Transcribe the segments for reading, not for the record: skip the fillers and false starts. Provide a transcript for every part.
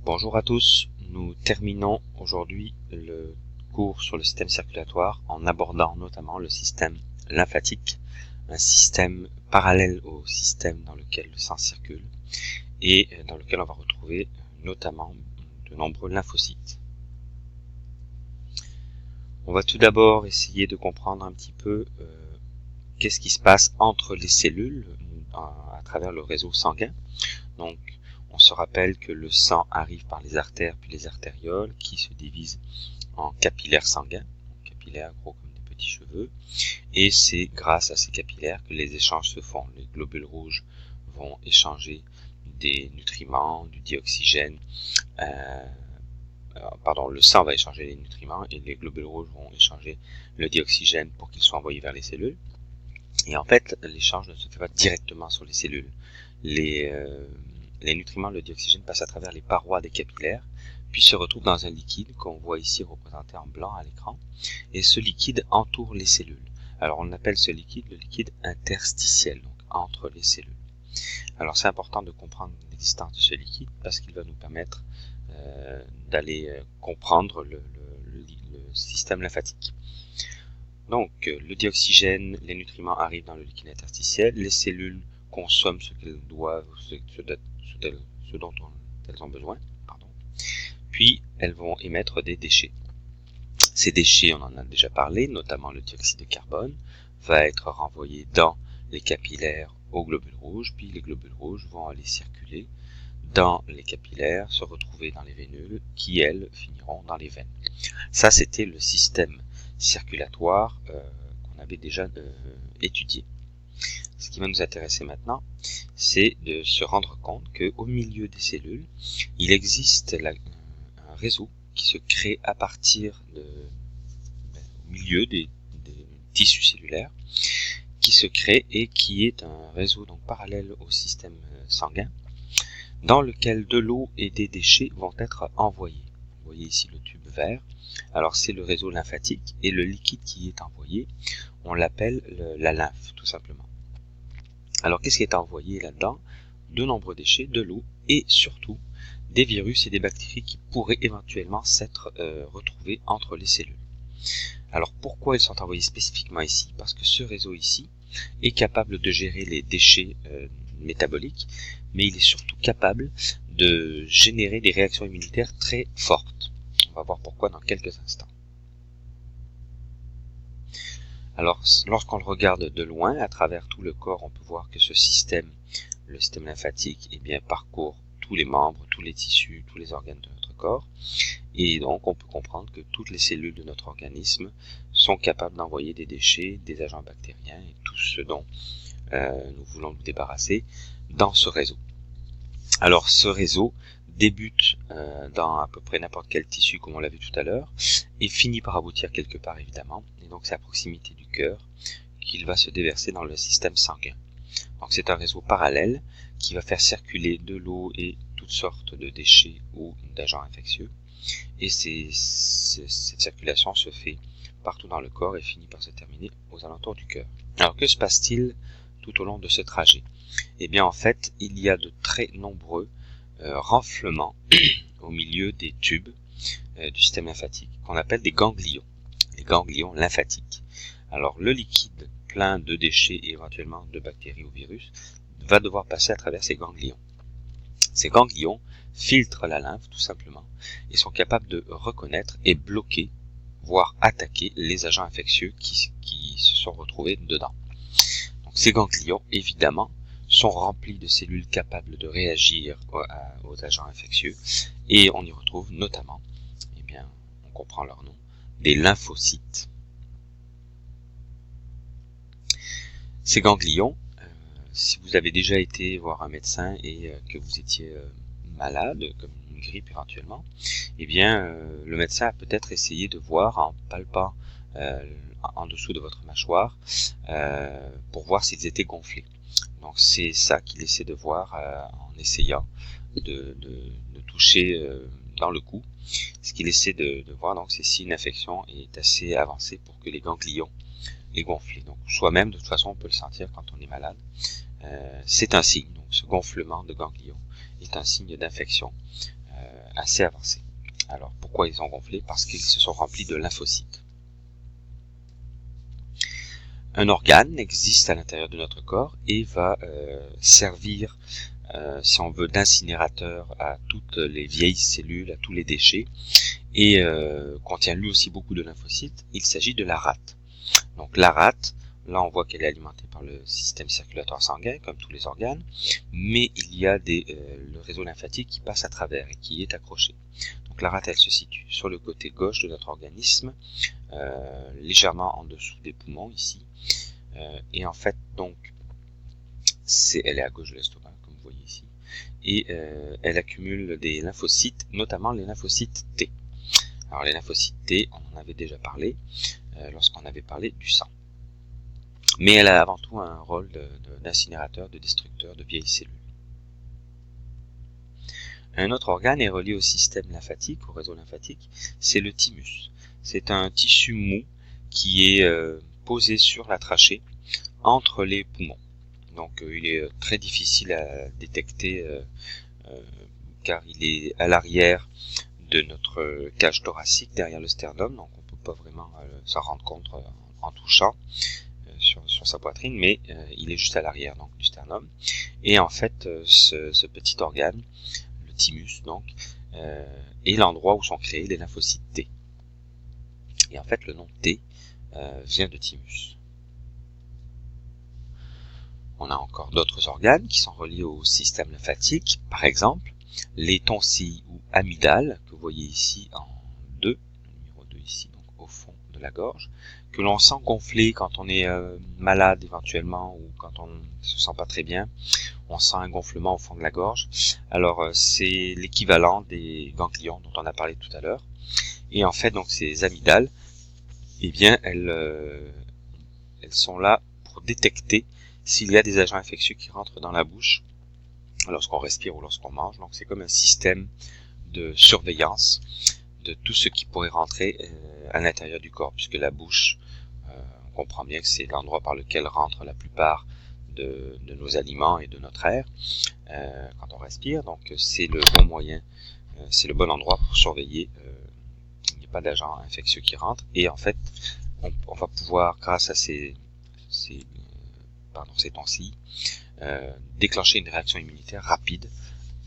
Bonjour à tous, nous terminons aujourd'hui le cours sur le système circulatoire en abordant notamment le système lymphatique, un système parallèle au système dans lequel le sang circule et dans lequel on va retrouver notamment de nombreux lymphocytes. On va tout d'abord essayer de comprendre un petit peu qu'est-ce qui se passe entre les cellules à travers le réseau sanguin. Donc, on se rappelle que le sang arrive par les artères puis les artérioles qui se divisent en capillaires sanguins, capillaires gros comme des petits cheveux, et c'est grâce à ces capillaires que les échanges se font. Les globules rouges vont échanger des nutriments, du dioxygène, le sang va échanger les nutriments et les globules rouges vont échanger le dioxygène pour qu'ils soient envoyés vers les cellules. Et en fait, l'échange ne se fait pas directement sur les cellules. Les nutriments, le dioxygène passe à travers les parois des capillaires, puis se retrouve dans un liquide qu'on voit ici représenté en blanc à l'écran. Et ce liquide entoure les cellules. Alors on appelle ce liquide le liquide interstitiel, donc entre les cellules. Alors c'est important de comprendre l'existence de ce liquide parce qu'il va nous permettre d'aller comprendre le système lymphatique. Donc le dioxygène, les nutriments arrivent dans le liquide interstitiel, les cellules consomment ce qu'elles doivent, ce dont elles ont besoin, puis elles vont émettre des déchets. Ces déchets, on en a déjà parlé, notamment le dioxyde de carbone, va être renvoyé dans les capillaires aux globules rouges, puis les globules rouges vont aller circuler dans les capillaires, se retrouver dans les vénules, qui elles finiront dans les veines. Ça, c'était le système circulatoire qu'on avait déjà étudié. Ce qui va nous intéresser maintenant, c'est de se rendre compte qu'au milieu des cellules, il existe un réseau qui se crée à partir au milieu des tissus cellulaires, qui se crée et qui est un réseau donc parallèle au système sanguin, dans lequel de l'eau et des déchets vont être envoyés. Vous voyez ici le tube vert. Alors c'est le réseau lymphatique et le liquide qui est envoyé, on l'appelle la lymphe tout simplement. Alors qu'est-ce qui est envoyé là-dedans? De nombreux déchets, de l'eau et surtout des virus et des bactéries qui pourraient éventuellement s'être retrouvés entre les cellules. Alors pourquoi ils sont envoyés spécifiquement ici? Parce que ce réseau ici est capable de gérer les déchets métaboliques, mais il est surtout capable de générer des réactions immunitaires très fortes. On va voir pourquoi dans quelques instants. Alors, lorsqu'on le regarde de loin, à travers tout le corps, on peut voir que ce système, le système lymphatique, parcourt tous les membres, tous les tissus, tous les organes de notre corps. Et donc, on peut comprendre que toutes les cellules de notre organisme sont capables d'envoyer des déchets, des agents bactériens et tout ce dont nous voulons nous débarrasser dans ce réseau. Alors, ce réseau débute dans à peu près n'importe quel tissu, comme on l'a vu tout à l'heure, et finit par aboutir quelque part, évidemment. Et donc, c'est à proximité du cœur qu'il va se déverser dans le système sanguin. Donc, c'est un réseau parallèle qui va faire circuler de l'eau et toutes sortes de déchets ou d'agents infectieux. Et cette circulation se fait partout dans le corps et finit par se terminer aux alentours du cœur. Alors, que se passe-t-il tout au long de ce trajet? Eh bien, en fait, il y a de très nombreux renflements au milieu des tubes du système lymphatique qu'on appelle des ganglions, les ganglions lymphatiques. Alors le liquide plein de déchets et éventuellement de bactéries ou virus va devoir passer à travers ces ganglions. Ces ganglions filtrent la lymphe tout simplement et sont capables de reconnaître et bloquer, voire attaquer les agents infectieux qui se sont retrouvés dedans. Donc ces ganglions, évidemment, sont remplis de cellules capables de réagir aux agents infectieux et on y retrouve notamment, on comprend leur nom, des lymphocytes. Ces ganglions, si vous avez déjà été voir un médecin et que vous étiez malade, comme une grippe éventuellement, le médecin a peut-être essayé de voir en palpant en dessous de votre mâchoire pour voir s'ils étaient gonflés. Donc c'est ça qu'il essaie de voir en essayant de toucher dans le cou. Ce qu'il essaie de voir, donc, c'est si une infection est assez avancée pour que les ganglions aient gonflé. Donc soi-même, de toute façon, on peut le sentir quand on est malade. C'est un signe. Donc ce gonflement de ganglions est un signe d'infection assez avancé. Alors pourquoi ils ont gonflé? Parce qu'ils se sont remplis de lymphocytes. Un organe existe à l'intérieur de notre corps et va servir, si on veut, d'incinérateur à toutes les vieilles cellules, à tous les déchets, et contient lui aussi beaucoup de lymphocytes. Il s'agit de la rate. Donc la rate, là on voit qu'elle est alimentée par le système circulatoire sanguin, comme tous les organes, mais il y a le réseau lymphatique qui passe à travers et qui est accroché. Donc la rate, elle se situe sur le côté gauche de notre organisme, légèrement en dessous des poumons ici, et en fait donc elle est à gauche de l'estomac, comme vous voyez ici, et elle accumule des lymphocytes, notamment les lymphocytes T. Alors les lymphocytes T, on en avait déjà parlé lorsqu'on avait parlé du sang. Mais elle a avant tout un rôle d'incinérateur, de destructeur de vieilles cellules. Un autre organe est relié au système lymphatique, au réseau lymphatique, c'est le thymus. C'est un tissu mou qui est posé sur la trachée entre les poumons. Donc il est très difficile à détecter car il est à l'arrière de notre cage thoracique, derrière le sternum, donc on ne peut pas vraiment s'en rendre compte en touchant sur sa poitrine, mais il est juste à l'arrière donc du sternum. Et en fait, ce petit organe, le thymus, donc, est l'endroit où sont créés les lymphocytes T. Et en fait, le nom T vient de thymus. On a encore d'autres organes qui sont reliés au système lymphatique, par exemple les tonsilles ou amygdales, que vous voyez ici en 2, le numéro 2 ici, donc au fond de la gorge, que l'on sent gonfler quand on est malade éventuellement ou quand on ne se sent pas très bien. On sent un gonflement au fond de la gorge. Alors c'est l'équivalent des ganglions dont on a parlé tout à l'heure. Et en fait, donc ces amygdales, eh bien elles sont là pour détecter s'il y a des agents infectieux qui rentrent dans la bouche lorsqu'on respire ou lorsqu'on mange. Donc c'est comme un système de surveillance de tout ce qui pourrait rentrer à l'intérieur du corps, puisque la bouche, on comprend bien que c'est l'endroit par lequel rentrent la plupart de nos aliments et de notre air quand on respire. Donc c'est le bon moyen, c'est le bon endroit pour surveiller qu'il n'y ait pas d'agents infectieux qui rentrent. Et en fait, on va pouvoir, grâce à ces tonsilles, déclencher une réaction immunitaire rapide,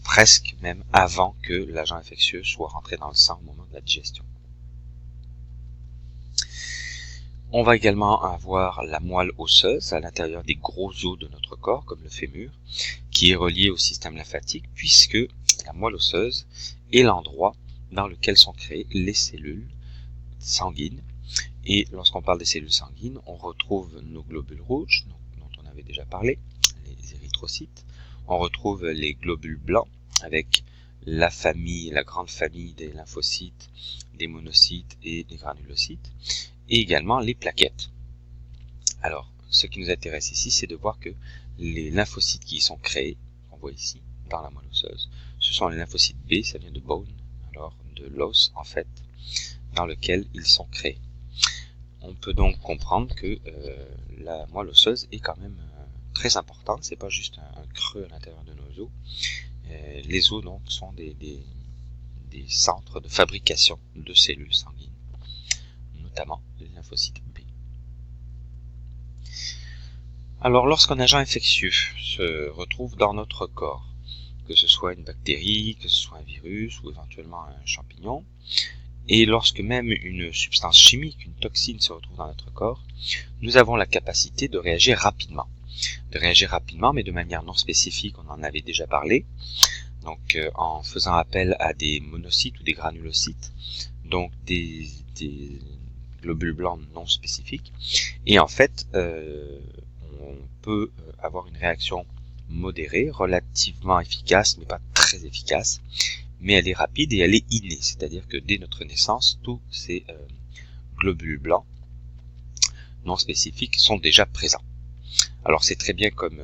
presque même avant que l'agent infectieux soit rentré dans le sang au moment de la digestion. On va également avoir la moelle osseuse à l'intérieur des gros os de notre corps, comme le fémur, qui est relié au système lymphatique, puisque la moelle osseuse est l'endroit dans lequel sont créées les cellules sanguines. Et lorsqu'on parle des cellules sanguines, on retrouve nos globules rouges, dont on avait déjà parlé, les érythrocytes. On retrouve les globules blancs avec la grande famille des lymphocytes, des monocytes et des granulocytes, et également les plaquettes. Alors, ce qui nous intéresse ici, c'est de voir que les lymphocytes qui y sont créés, qu'on voit ici, dans la moelle osseuse, ce sont les lymphocytes B, ça vient de bone, alors de l'os en fait, dans lequel ils sont créés. On peut donc comprendre que la moelle osseuse est quand même très importante, c'est pas juste un creux à l'intérieur de nos os. Les os donc sont des centres de fabrication de cellules sanguines, notamment les lymphocytes B. Alors lorsqu'un agent infectieux se retrouve dans notre corps, que ce soit une bactérie, que ce soit un virus ou éventuellement un champignon, et lorsque même une substance chimique, une toxine se retrouve dans notre corps, nous avons la capacité de réagir rapidement. Mais de manière non spécifique, on en avait déjà parlé, donc en faisant appel à des monocytes ou des granulocytes, donc des globules blancs non spécifiques, et en fait on peut avoir une réaction modérée, relativement efficace, mais pas très efficace, mais elle est rapide et elle est innée, c'est-à-dire que dès notre naissance, tous ces globules blancs non spécifiques sont déjà présents. Alors c'est très bien comme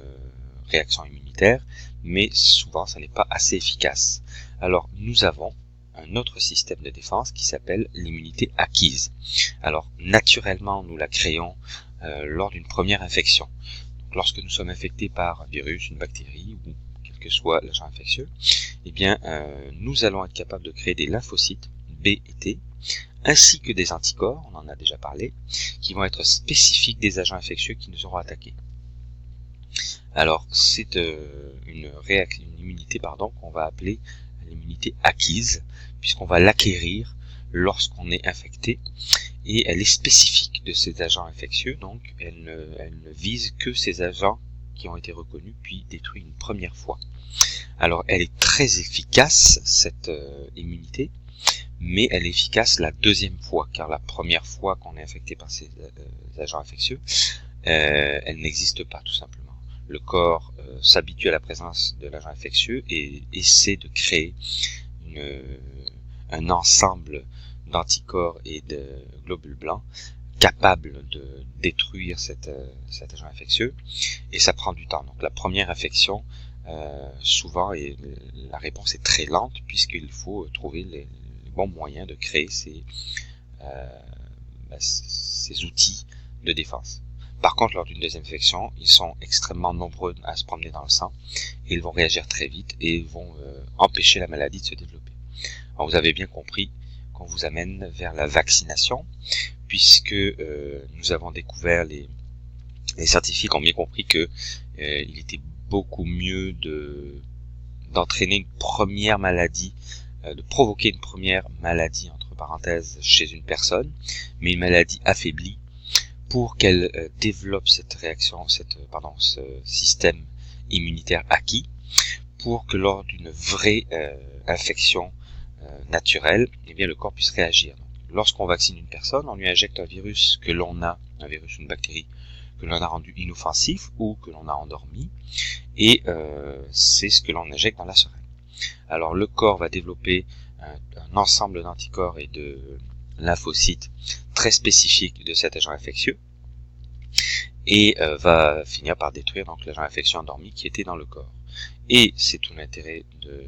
réaction immunitaire, mais souvent ça n'est pas assez efficace. Alors nous avons un autre système de défense qui s'appelle l'immunité acquise. Alors naturellement nous la créons lors d'une première infection. Donc, lorsque nous sommes infectés par un virus, une bactérie ou quel que soit l'agent infectieux, eh bien, nous allons être capables de créer des lymphocytes B et T, ainsi que des anticorps, on en a déjà parlé, qui vont être spécifiques des agents infectieux qui nous auront attaqués. Alors, c'est une immunité qu'on va appeler l'immunité acquise, puisqu'on va l'acquérir lorsqu'on est infecté, et elle est spécifique de ces agents infectieux, donc elle ne vise que ces agents qui ont été reconnus puis détruits une première fois. Alors, elle est très efficace, cette immunité, mais elle est efficace la deuxième fois, car la première fois qu'on est infecté par ces agents infectieux, elle n'existe pas tout simplement. Le corps s'habitue à la présence de l'agent infectieux et essaie de créer un ensemble d'anticorps et de globules blancs capables de détruire cet agent infectieux, et ça prend du temps. Donc la première infection, souvent, la réponse est très lente, puisqu'il faut trouver les bons moyens de créer ces outils de défense. Par contre, lors d'une deuxième infection, ils sont extrêmement nombreux à se promener dans le sang, et ils vont réagir très vite et vont empêcher la maladie de se développer. Alors, vous avez bien compris qu'on vous amène vers la vaccination, puisque nous avons découvert, les scientifiques ont bien compris que il était beaucoup mieux d'entraîner une première maladie, de provoquer une première maladie, entre parenthèses, chez une personne, mais une maladie affaiblie, pour qu'elle développe cette réaction, ce système immunitaire acquis, pour que lors d'une vraie infection naturelle, eh bien, le corps puisse réagir. Lorsqu'on vaccine une personne, on lui injecte un virus une bactérie que l'on a rendu inoffensif ou que l'on a endormi, et c'est ce que l'on injecte dans la seringue. Alors le corps va développer un ensemble d'anticorps et de lymphocytes très spécifiques de cet agent infectieux, et va finir par détruire donc l'agent infectieux endormi qui était dans le corps. Et c'est tout l'intérêt de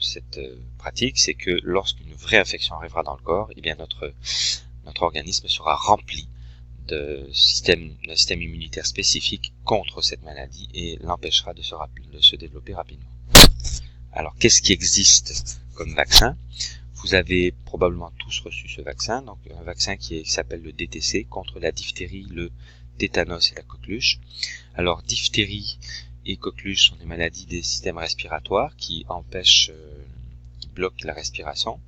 cette pratique, c'est que lorsqu'une vraie infection arrivera dans le corps, eh bien notre organisme sera rempli d'un système immunitaire spécifique contre cette maladie et l'empêchera de se développer rapidement. Alors, qu'est-ce qui existe comme vaccin? Vous avez probablement tous reçu ce vaccin, donc un vaccin qui s'appelle le DTC, contre la diphtérie, le tétanos et la coqueluche. Alors, diphtérie et coqueluche sont des maladies des systèmes respiratoires qui bloquent la respiration.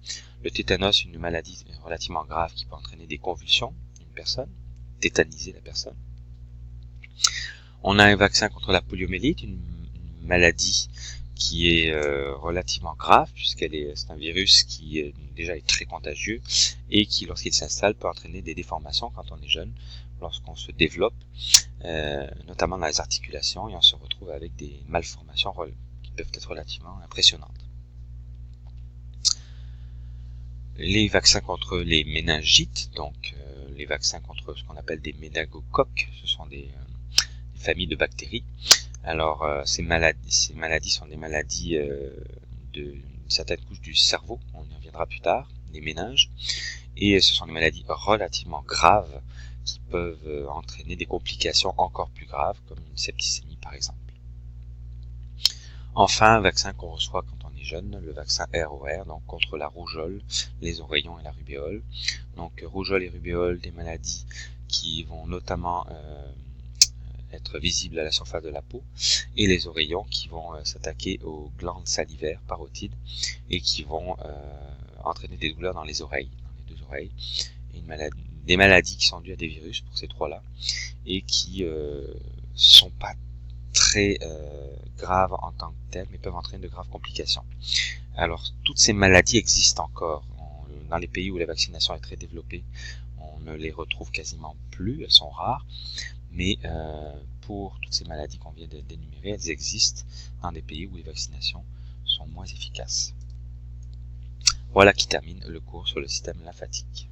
Le tétanos, une maladie relativement grave qui peut entraîner des convulsions d'une personne, tétaniser la personne. On a un vaccin contre la poliomyélite, une maladie qui est relativement grave, c'est un virus qui déjà est très contagieux et qui, lorsqu'il s'installe, peut entraîner des déformations quand on est jeune, lorsqu'on se développe, notamment dans les articulations, et on se retrouve avec des malformations qui peuvent être relativement impressionnantes. Les vaccins contre les méningites, donc les vaccins contre ce qu'on appelle des méningocoques, ce sont des familles de bactéries. Alors, ces maladies sont des maladies d'une certaine couche du cerveau, on y reviendra plus tard, les méninges, et ce sont des maladies relativement graves qui peuvent entraîner des complications encore plus graves, comme une septicémie par exemple. Enfin, un vaccin qu'on reçoit quand on est jeune, le vaccin ROR, donc contre la rougeole, les oreillons et la rubéole. Donc rougeole et rubéole, des maladies qui vont notamment être visibles à la surface de la peau, et les oreillons qui vont s'attaquer aux glandes salivaires, parotides, et qui vont entraîner des douleurs dans les oreilles, dans les deux oreilles, et des maladies qui sont dues à des virus pour ces trois-là, et qui sont pas très graves en tant que telles, mais peuvent entraîner de graves complications. Alors, toutes ces maladies existent encore. Dans les pays où la vaccination est très développée, on ne les retrouve quasiment plus, elles sont rares, mais pour toutes ces maladies qu'on vient d'énumérer, elles existent dans des pays où les vaccinations sont moins efficaces. Voilà qui termine le cours sur le système lymphatique.